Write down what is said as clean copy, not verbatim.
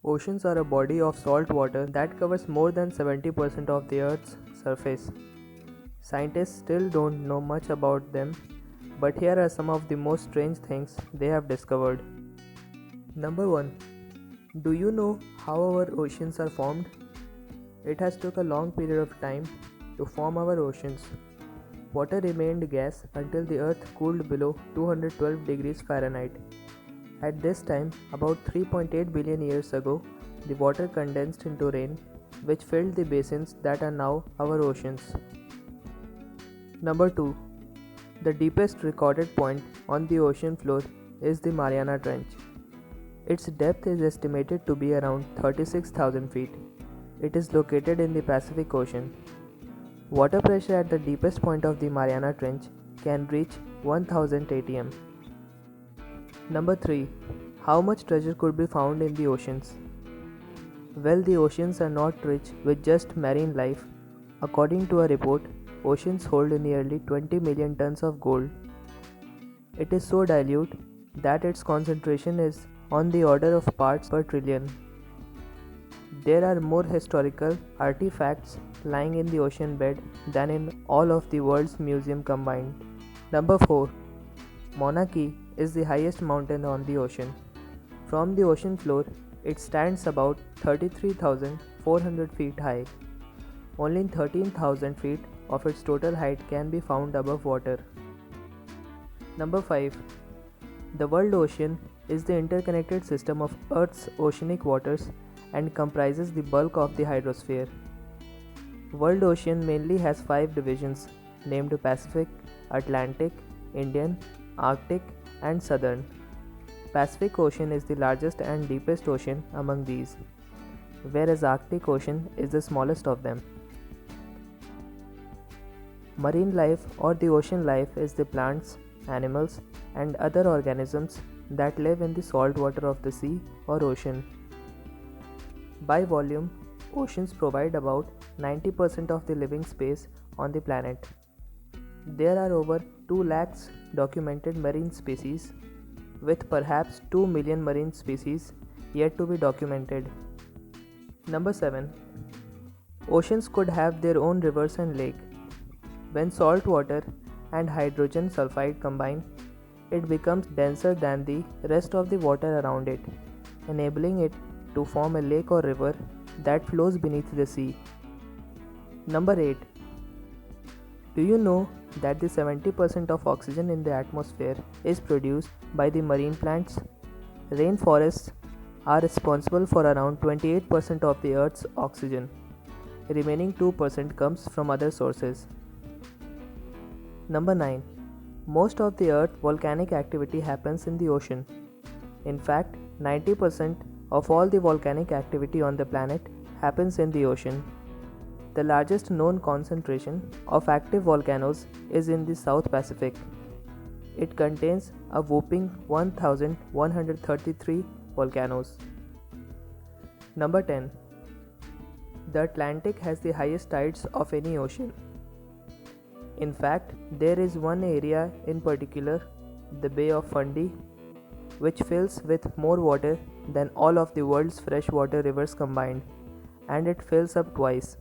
Oceans are a body of salt water that covers more than 70% of the Earth's surface. Scientists still don't know much about them, but here are some of the most strange things they have discovered. Number 1. Do you know how our oceans are formed? It has took a long period of time to form our oceans. Water remained gas until the Earth cooled below 212 degrees Fahrenheit. At this time, about 3.8 billion years ago, the water condensed into rain, which filled the basins that are now our oceans. Number 2. The deepest recorded point on the ocean floor is the Mariana Trench. Its depth is estimated to be around 36,000 feet. It is located in the Pacific Ocean. Water pressure at the deepest point of the Mariana Trench can reach 1000 atm. Number 3. How much treasure could be found in the oceans? Well, the oceans are not rich with just marine life. According to a report, oceans hold nearly 20 million tons of gold. It is so dilute that its concentration is on the order of parts per trillion. There are more historical artifacts lying in the ocean bed than in all of the world's museums combined. Number 4. Mauna Kea is the highest mountain on the ocean. From the ocean floor, it stands about 33,400 feet high. Only 13,000 feet of its total height can be found above water. Number 5. The world ocean is the interconnected system of Earth's oceanic waters and comprises the bulk of the hydrosphere. World ocean mainly has 5 divisions named Pacific, Atlantic, Indian, Arctic, and Southern. Pacific Ocean is the largest and deepest ocean among these, whereas Arctic Ocean is the smallest of them. Marine life or the ocean life is the plants, animals, and other organisms that live in the salt water of the sea or ocean. By volume, oceans provide about 90% of the living space on the planet. There are over 2 lakhs documented marine species, with perhaps 2 million marine species yet to be documented. Number 7. Oceans could have their own rivers and lake. When salt water and hydrogen sulfide combine, it becomes denser than the rest of the water around it, enabling it to form a lake or river that flows beneath the sea. Number 8. Do you know that the 70% of oxygen in the atmosphere is produced by the marine plants? Rainforests are responsible for around 28% of the Earth's oxygen. Remaining 2% comes from other sources. Number 9. Most of the Earth's volcanic activity happens in the ocean. In fact, 90% of all the volcanic activity on the planet happens in the ocean. The largest known concentration of active volcanoes is in the South Pacific. It contains a whopping 1,133 volcanoes. Number 10. The Atlantic has the highest tides of any ocean. In fact, there is one area in particular, the Bay of Fundy, which fills with more water than all of the world's freshwater rivers combined, and it fills up twice.